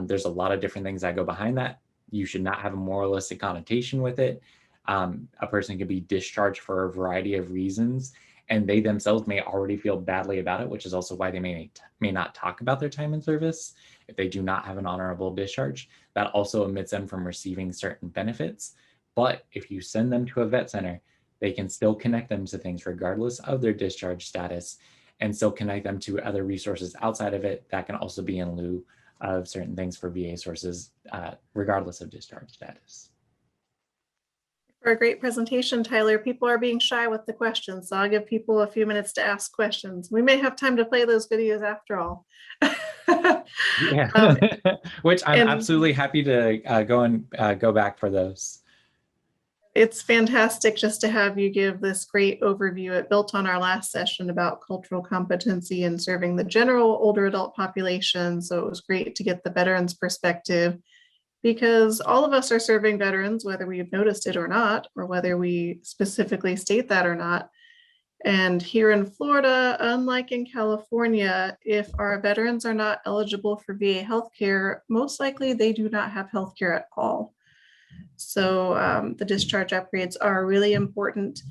there's a lot of different things that go behind that. You should not have a moralistic connotation with it. A person can be discharged for a variety of reasons, and they themselves may already feel badly about it, which is also why they may not talk about their time in service. If they do not have an honorable discharge, that also omits them from receiving certain benefits. But if you send them to a vet center, they can still connect them to things regardless of their discharge status, and still connect them to other resources outside of it that can also be in lieu of certain things for VA sources, regardless of discharge status. For a great presentation, Tyler. People are being shy with the questions, so I'll give people a few minutes to ask questions. We may have time to play those videos after all. Yeah, which I'm absolutely happy to go back for those. It's fantastic just to have you give this great overview. It built on our last session about cultural competency and serving the general older adult population. So it was great to get the veterans' perspective, because all of us are serving veterans, whether we've noticed it or not, or whether we specifically state that or not. And here in Florida, unlike in California, if our veterans are not eligible for VA healthcare, most likely they do not have healthcare at all. So the discharge upgrades are really important.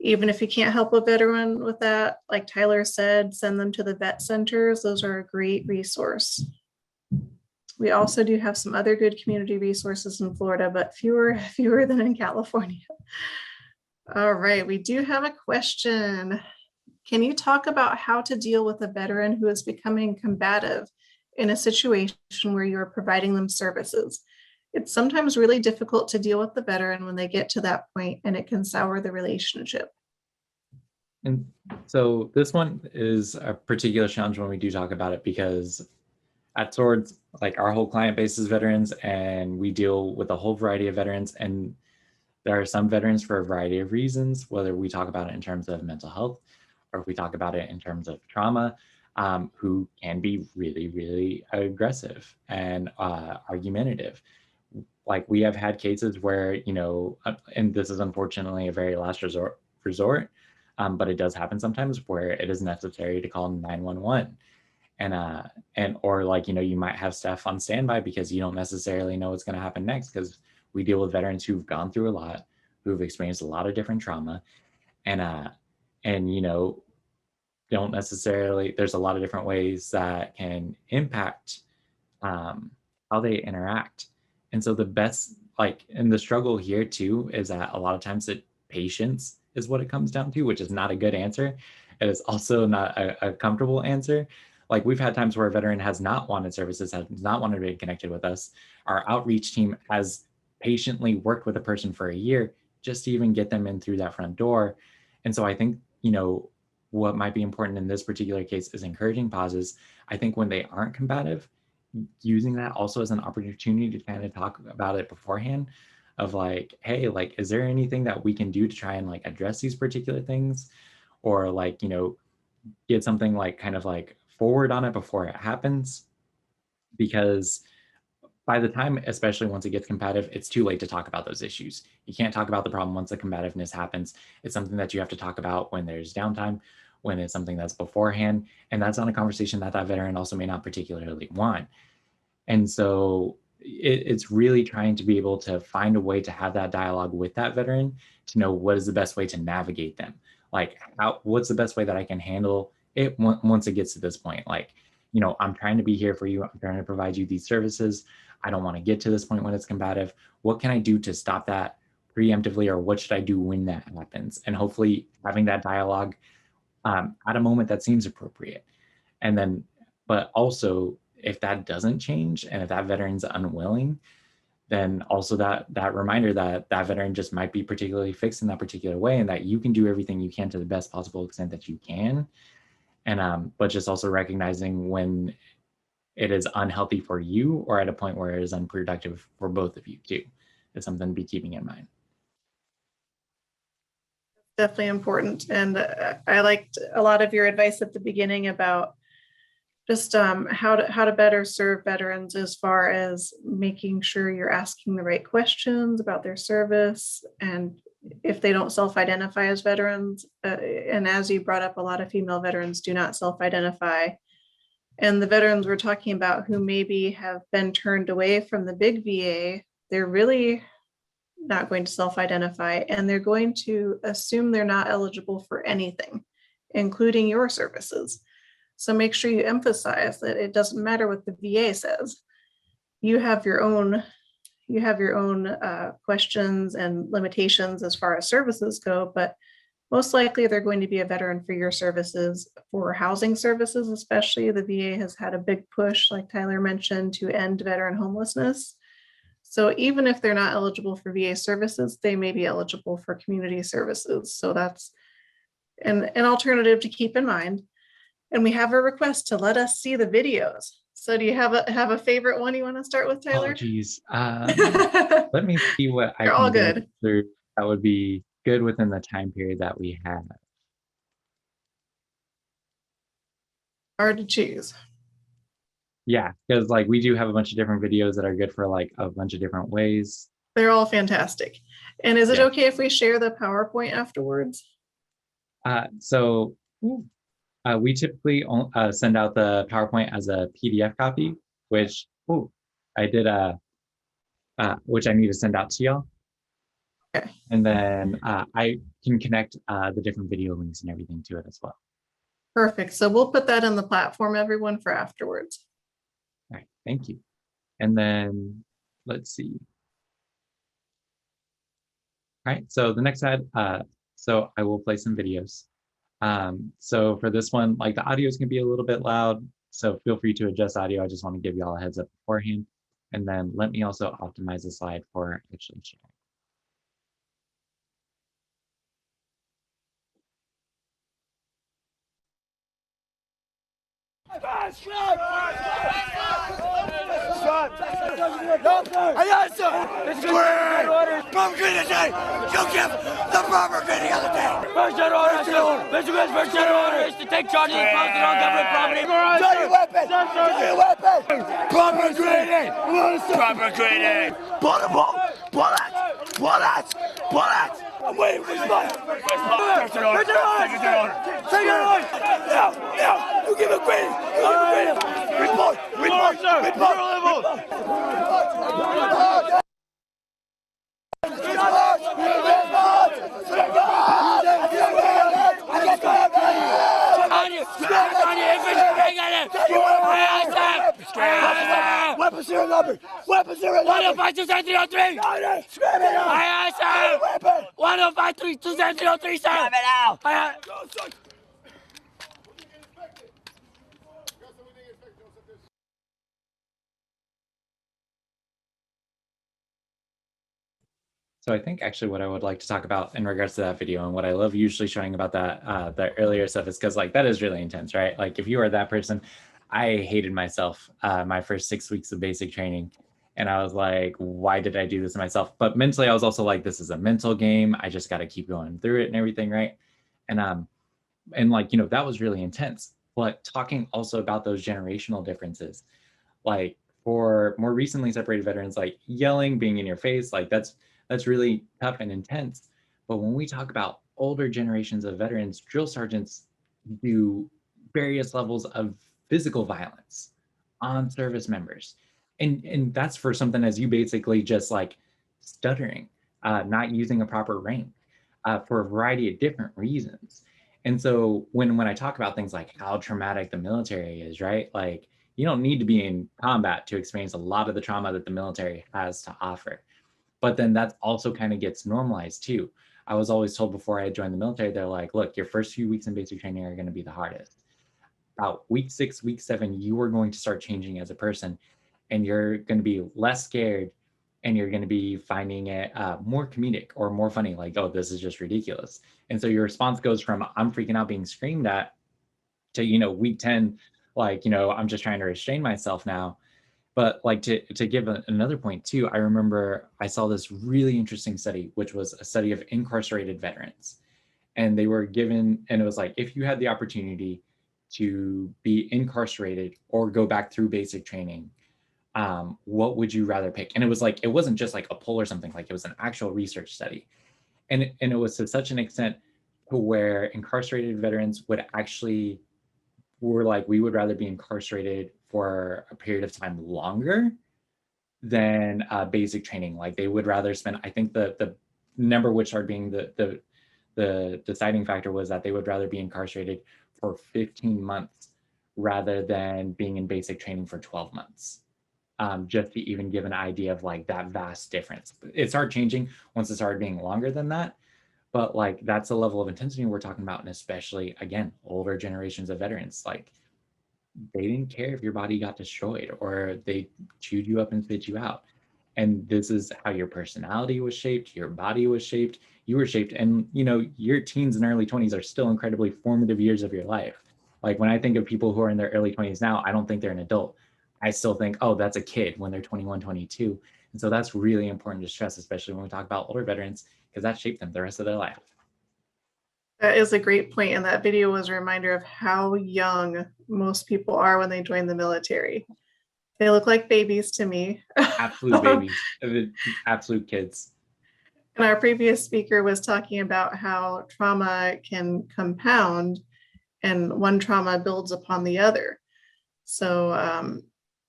Even if you can't help a veteran with that, like Tyler said, send them to the vet centers. Those are a great resource. We also do have some other good community resources in Florida, but fewer than in California. All right, we do have a question. Can you talk about how to deal with a veteran who is becoming combative in a situation where you are providing them services? It's sometimes really difficult to deal with the veteran when they get to that point, and it can sour the relationship. And so this one is a particular challenge when we do talk about it, because at Swords, like, our whole client base is veterans, and we deal with a whole variety of veterans. And there are some veterans for a variety of reasons, whether we talk about it in terms of mental health or if we talk about it in terms of trauma, who can be really, really aggressive and argumentative. Like, we have had cases where, you know, and this is unfortunately a very last resort, but it does happen sometimes where it is necessary to call 911. And or, like, you know, you might have staff on standby because you don't necessarily know what's going to happen next, because we deal with veterans who've gone through a lot, who've experienced a lot of different trauma, and you know, don't necessarily, there's a lot of different ways that can impact how they interact. And so the best, like, and the struggle here too is that a lot of times that patience is what it comes down to, which is not a good answer. It is also not a comfortable answer. Like, we've had times where a veteran has not wanted services, has not wanted to be connected with us. Our outreach team has patiently worked with a person for a year just to even get them in through that front door. And so I think, you know, what might be important in this particular case is encouraging pauses. I think when they aren't combative, using that also as an opportunity to kind of talk about it beforehand, of like, hey, like, is there anything that we can do to try and, like, address these particular things, or, like, you know, get something, like, kind of like forward on it before it happens. Because by the time, especially once it gets combative, it's too late to talk about those issues. You can't talk about the problem once the combativeness happens. It's something that you have to talk about when there's downtime, when it's something that's beforehand, and that's not a conversation that that veteran also may not particularly want. And so it's really trying to be able to find a way to have that dialogue with that veteran, to know what is the best way to navigate them. Like, what's the best way that I can handle it once it gets to this point? Like, you know, I'm trying to be here for you. I'm trying to provide you these services. I don't want to get to this point when it's combative. What can I do to stop that preemptively, or what should I do when that happens? And hopefully having that dialogue at a moment that seems appropriate. And then, but also, if that doesn't change, and if that veteran's unwilling, then also that reminder that that veteran just might be particularly fixed in that particular way, and that you can do everything you can to the best possible extent that you can. And but just also recognizing when it is unhealthy for you, or at a point where it is unproductive for both of you too, is something to be keeping in mind. Definitely important. And I liked a lot of your advice at the beginning about just how to better serve veterans, as far as making sure you're asking the right questions about their service, and if they don't self-identify as veterans. And as you brought up, a lot of female veterans do not self-identify. And the veterans we're talking about who maybe have been turned away from the big VA, they're really not going to self-identify, and they're going to assume they're not eligible for anything, including your services. So make sure you emphasize that it doesn't matter what the VA says. You have your own questions and limitations as far as services go, but most likely they're going to be a veteran for your services. For housing services especially, the VA has had a big push, like Tyler mentioned, to end veteran homelessness. So even if they're not eligible for VA services, they may be eligible for community services. So that's an alternative to keep in mind. And we have a request to let us see the videos. So do you have a favorite one you want to start with, Oh, Tyler? geez. Let me see what I They're all can go good. through that would be good within the time period that we have. Hard to choose. Yeah, because like we do have a bunch of different videos that are good for like a bunch of different ways. They're all fantastic. And is it Yeah. okay if we share the PowerPoint afterwards? So we typically send out the PowerPoint as a PDF copy, which I did which I need to send out to y'all. Okay. And then I can connect the different video links and everything to it as well. Perfect. So we'll put that in the platform, everyone, for afterwards. All right, thank you. And then let's see. All right, so the next slide, so I will play some videos. So for this one, like the audio is gonna be a little bit loud, so feel free to adjust audio. I just want to give you all a heads up beforehand. And then let me also optimize the slide for actually sharing. Proper training today. You give the proper training of the day. First order. First order is to take charge of the posted on government property. Show your weapon. Show your weapon. Proper training. Proper training. Bullets. I'm waiting for this fight. First order. Take it on. Now. You give a green. Report. Weapon serial number. 105-27303. Scram it out. Aye, sir. Weapon. 105-27303, sir. Scram it out. Aye. So I think actually what I would like to talk about in regards to that video and what I love usually showing about that earlier stuff is because like that is really intense, right? Like if you are that person, I hated myself my first 6 weeks of basic training. And I was like, why did I do this to myself? But mentally, I was also like, this is a mental game. I just got to keep going through it and everything, right? And like, you know, that was really intense. But talking also about those generational differences, like for more recently separated veterans, like yelling, being in your face, like that's really tough and intense. But when we talk about older generations of veterans, drill sergeants do various levels of physical violence on service members. And that's for something as you basically just like stuttering, not using a proper rank for a variety of different reasons. And so when I talk about things like how traumatic the military is, right? Like you don't need to be in combat to experience a lot of the trauma that the military has to offer. But then that also kind of gets normalized too. I was always told before I joined the military, they're like, look, your first few weeks in basic training are going to be the hardest. About week 6, week 7, you are going to start changing as a person and you're going to be less scared and you're going to be finding it more comedic or more funny, like, oh, this is just ridiculous. And so your response goes from I'm freaking out being screamed at to, you know, week 10, like, you know, I'm just trying to restrain myself now. But like to give another point too, I remember I saw this really interesting study, which was a study of incarcerated veterans. And they were given, and it was like, if you had the opportunity to be incarcerated or go back through basic training, what would you rather pick? And it was like, it wasn't just like a poll or something, like it was an actual research study. And it was to such an extent to where incarcerated veterans would actually were like, we would rather be incarcerated for a period of time longer than basic training. Like they would rather spend, I think the number which started being the deciding factor was that they would rather be incarcerated for 15 months rather than being in basic training for 12 months. Just to even give an idea of like that vast difference. It started changing once it started being longer than that. But like that's the level of intensity we're talking about, and especially again, older generations of veterans, like they didn't care if your body got destroyed or they chewed you up and spit you out. And this is how your personality was shaped, your body was shaped, you were shaped. And you know, your teens and early 20s are still incredibly formative years of your life. Like when I think of people who are in their early 20s now, I don't think they're an adult. I still think, oh, that's a kid when they're 21, 22. And so that's really important to stress, especially when we talk about older veterans, because that shaped them the rest of their life. That is a great point, and that video was a reminder of how young most people are when they join the military. They look like babies to me. Absolute babies, absolute kids. And our previous speaker was talking about how trauma can compound and one trauma builds upon the other. So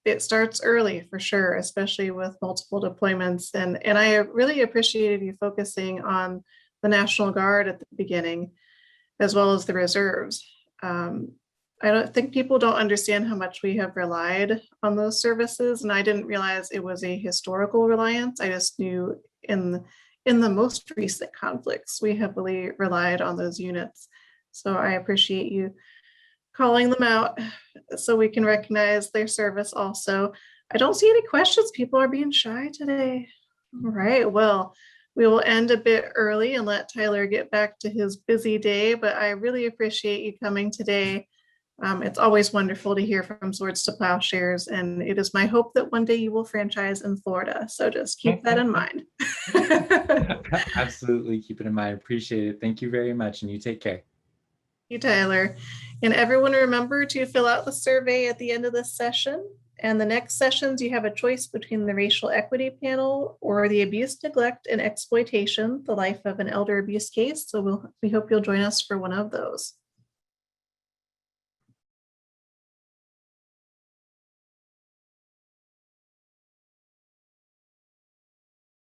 it starts early for sure, especially with multiple deployments. And I really appreciated you focusing on the National Guard at the beginning, as well as the reserves. I don't think people don't understand how much we have relied on those services. And I didn't realize it was a historical reliance. I just knew in the most recent conflicts, we heavily relied on those units. So I appreciate you calling them out so we can recognize their service also. I don't see any questions. People are being shy today. All right, well, we will end a bit early and let Tyler get back to his busy day, but I really appreciate you coming today. It's always wonderful to hear from Swords to Plowshares, and it is my hope that one day you will franchise in Florida. So just keep that in mind. Absolutely, keep it in mind. Appreciate it. Thank you very much, and you take care. You, Tyler. And everyone remember to fill out the survey at the end of this session. And the next sessions, you have a choice between the racial equity panel or the abuse, neglect, and exploitation, the life of an elder abuse case. So we hope you'll join us for one of those.